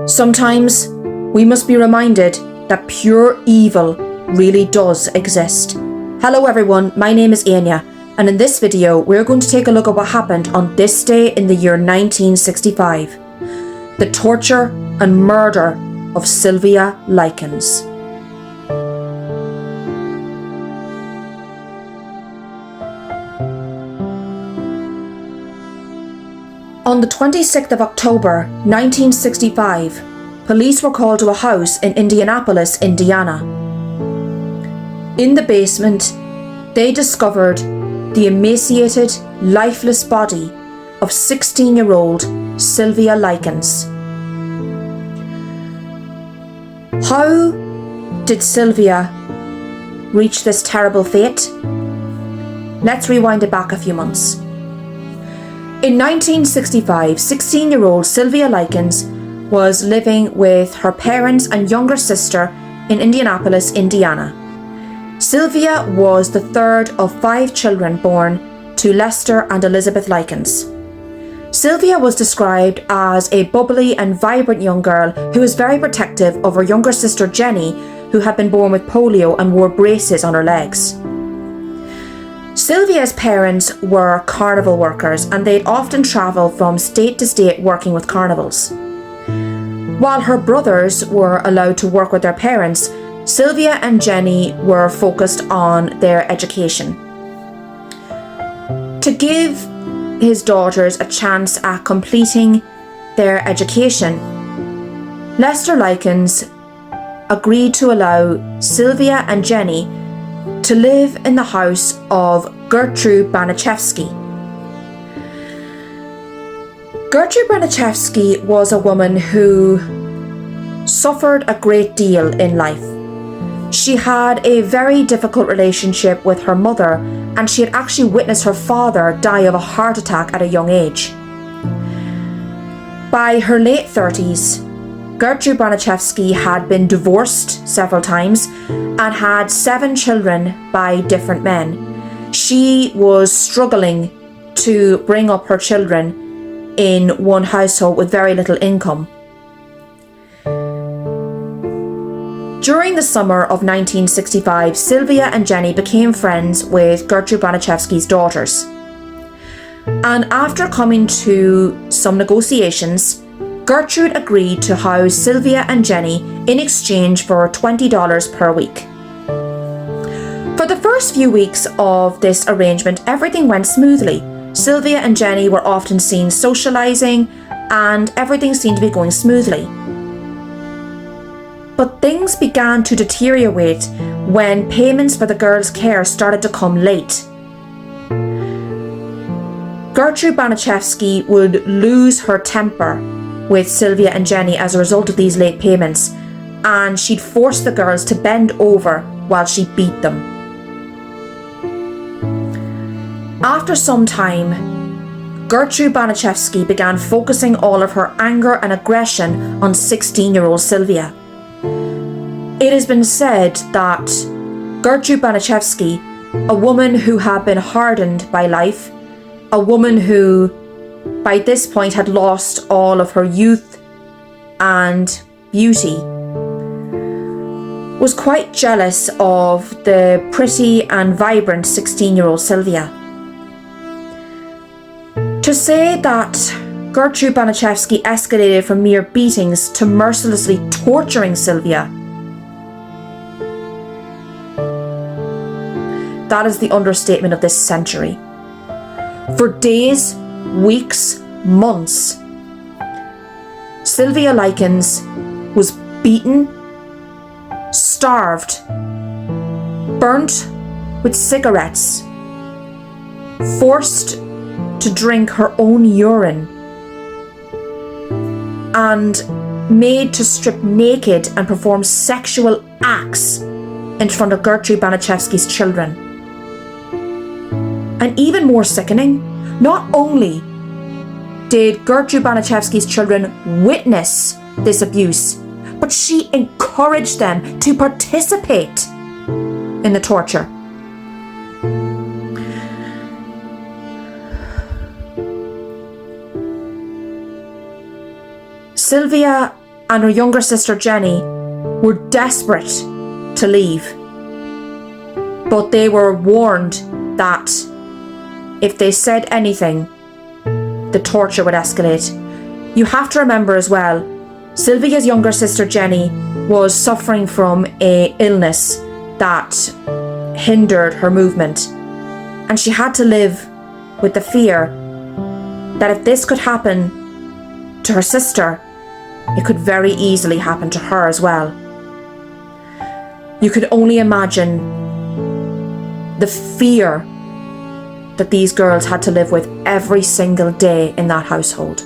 Sometimes we must be reminded that pure evil really does exist. Hello everyone, my name is Anya, and in this video we're going to take a look at what happened on this day in the year 1965. The torture and murder of Sylvia Likens. On the 26th of October 1965, police were called to a house in Indianapolis, Indiana. In the basement, they discovered the emaciated, lifeless body of 16-year-old Sylvia Likens. How did Sylvia reach this terrible fate? Let's rewind it back a few months. In 1965, 16-year-old Sylvia Likens was living with her parents and younger sister in Indianapolis, Indiana. Sylvia was the third of 5 children born to Lester and Elizabeth Likens. Sylvia was described as a bubbly and vibrant young girl who was very protective of her younger sister Jenny, who had been born with polio and wore braces on her legs. Sylvia's parents were carnival workers, and they'd often travel from state to state working with carnivals. While her brothers were allowed to work with their parents, Sylvia and Jenny were focused on their education. To give his daughters a chance at completing their education, Lester Likens agreed to allow Sylvia and Jenny to live in the house of Gertrude Baniszewski. Gertrude Baniszewski was a woman who suffered a great deal in life. She had a very difficult relationship with her mother, and she had actually witnessed her father die of a heart attack at a young age. By her late 30s, Gertrude Baniszewski had been divorced several times and had 7 children by different men. She was struggling to bring up her children in one household with very little income. During the summer of 1965, Sylvia and Jenny became friends with Gertrude Baniszewski's daughters. And after coming to some negotiations, Gertrude agreed to house Sylvia and Jenny in exchange for $20 per week. For the first few weeks of this arrangement, everything went smoothly. Sylvia and Jenny were often seen socializing, and everything seemed to be going smoothly. But things began to deteriorate when payments for the girls' care started to come late. Gertrude Baniszewski would lose her temper with Sylvia and Jenny as a result of these late payments, and she'd force the girls to bend over while she beat them. After some time, Gertrude Baniszewski began focusing all of her anger and aggression on 16-year-old Sylvia. It has been said that Gertrude Baniszewski, a woman who had been hardened by life, a woman who by this point had lost all of her youth and beauty, was quite jealous of the pretty and vibrant 16-year-old Sylvia. To say that Gertrude Baniszewski escalated from mere beatings to mercilessly torturing Sylvia, that is the understatement of this century. For days, weeks, months, Sylvia Likens was beaten, starved, burnt with cigarettes, forced to drink her own urine, and made to strip naked and perform sexual acts in front of Gertrude Baniszewski's children. And even more sickening, not only did Gertrude Baniszewski's children witness this abuse, but she encouraged them to participate in the torture. Sylvia and her younger sister Jenny were desperate to leave. But they were warned that if they said anything, the torture would escalate. You have to remember as well, Sylvia's younger sister Jenny was suffering from an illness that hindered her movement, and she had to live with the fear that if this could happen to her sister, it could very easily happen to her as well. You could only imagine the fear that these girls had to live with every single day in that household.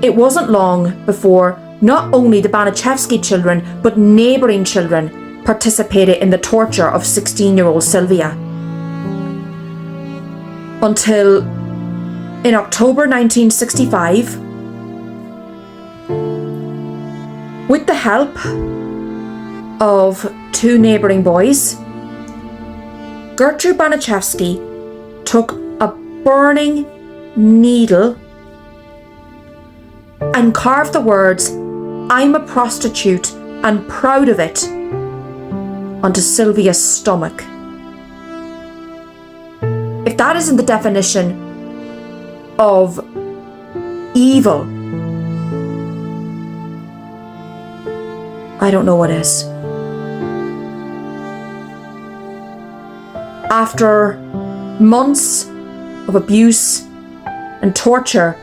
It wasn't long before not only the Baniszewski children, but neighbouring children participated in the torture of 16-year-old Sylvia. Until in October 1965, with the help of two neighbouring boys, Gertrude Baniszewski took a burning needle and carved the words, "I'm a prostitute and proud of it," onto Sylvia's stomach. If that isn't the definition of evil, I don't know what is. After months of abuse and torture,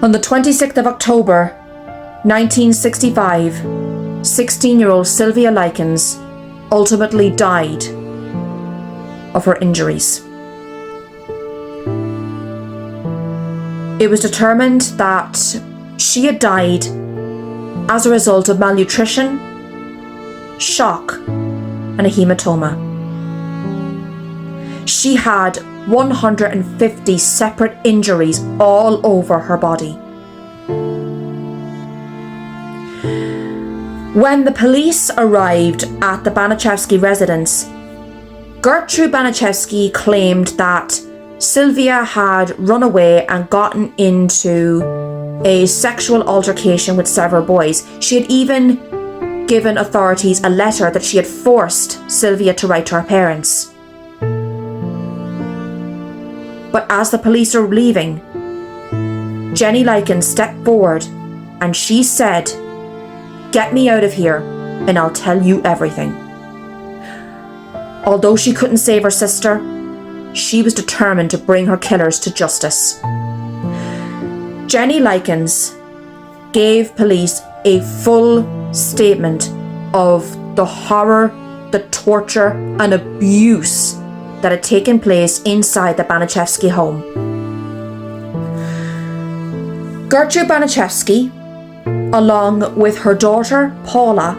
on the 26th of October 1965, 16-year-old Sylvia Likens ultimately died of her injuries. It was determined that she had died as a result of malnutrition, shock, and a hematoma. She had 150 separate injuries all over her body. When the police arrived at the Baniszewski residence, Gertrude Baniszewski claimed that Sylvia had run away and gotten into a sexual altercation with several boys. She had even given authorities a letter that she had forced Sylvia to write to her parents. But as the police were leaving, Jenny Likens stepped forward and she said, "Get me out of here and I'll tell you everything." Although she couldn't save her sister, she was determined to bring her killers to justice. Jenny Likens gave police a full statement of the horror, the torture and abuse that had taken place inside the Baniszewski home. Gertrude Baniszewski, along with her daughter Paula,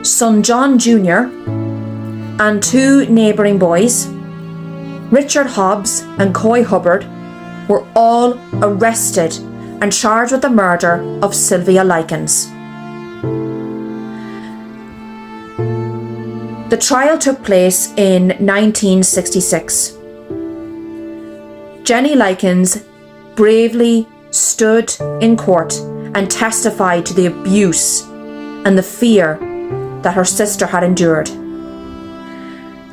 son John Jr., and two neighbouring boys, Richard Hobbs and Coy Hubbard, were all arrested and charged with the murder of Sylvia Likens. The trial took place in 1966. Jenny Likens bravely stood in court and testified to the abuse and the fear that her sister had endured.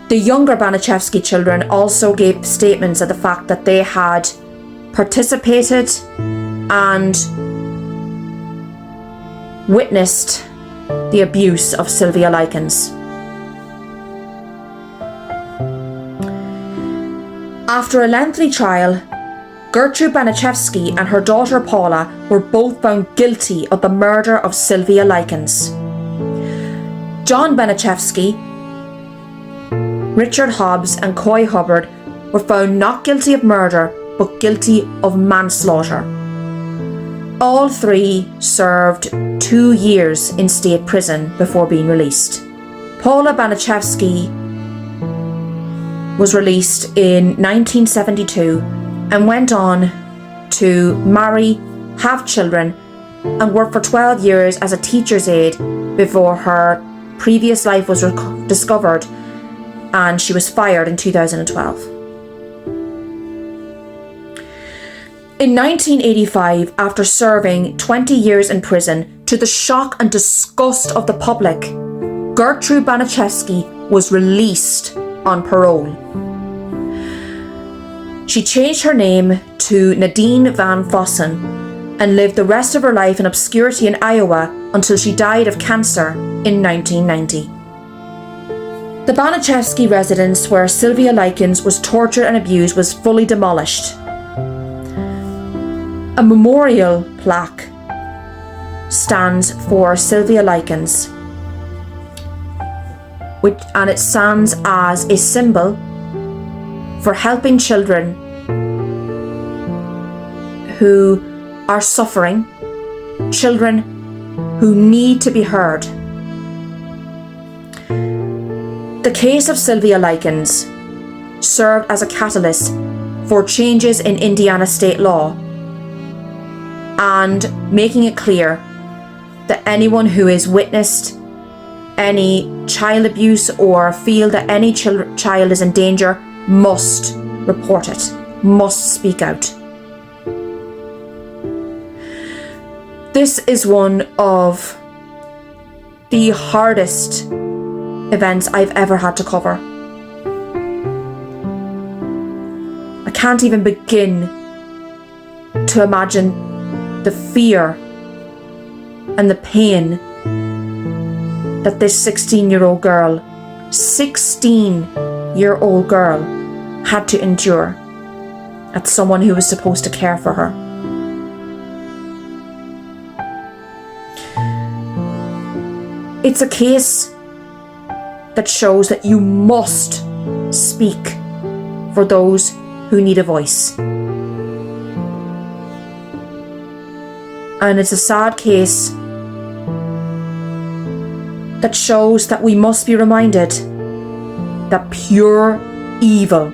The younger Baniszewski children also gave statements of the fact that they had participated and witnessed the abuse of Sylvia Likens. After a lengthy trial, Gertrude Baniszewski and her daughter Paula were both found guilty of the murder of Sylvia Likens. John Baniszewski, Richard Hobbs and Coy Hubbard were found not guilty of murder but guilty of manslaughter. All three served 2 years in state prison before being released. Paula Baniszewski was released in 1972 and went on to marry, have children, and work for 12 years as a teacher's aide before her previous life was discovered and she was fired in 2012. In 1985, after serving 20 years in prison, to the shock and disgust of the public, Gertrude Baniszewski was released on parole. She changed her name to Nadine Van Vossen and lived the rest of her life in obscurity in Iowa until she died of cancer in 1990. The Baniszewski residence where Sylvia Likens was tortured and abused was fully demolished. A memorial plaque stands for Sylvia Likens, and it stands as a symbol for helping children who are suffering, children who need to be heard. The case of Sylvia Likens served as a catalyst for changes in Indiana state law and making it clear that anyone who has witnessed any child abuse or feel that any child is in danger must report it, must speak out. This is one of the hardest events I've ever had to cover. I can't even begin to imagine the fear and the pain that this 16-year-old girl had to endure at someone who was supposed to care for her. It's a case that shows that you must speak for those who need a voice. And it's a sad case that shows that we must be reminded that pure evil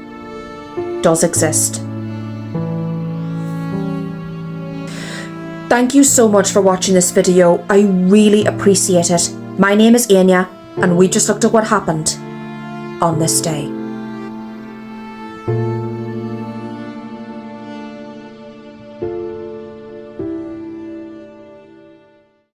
does exist. Thank you so much for watching this video. I really appreciate it. My name is Anya, and we just looked at what happened on this day.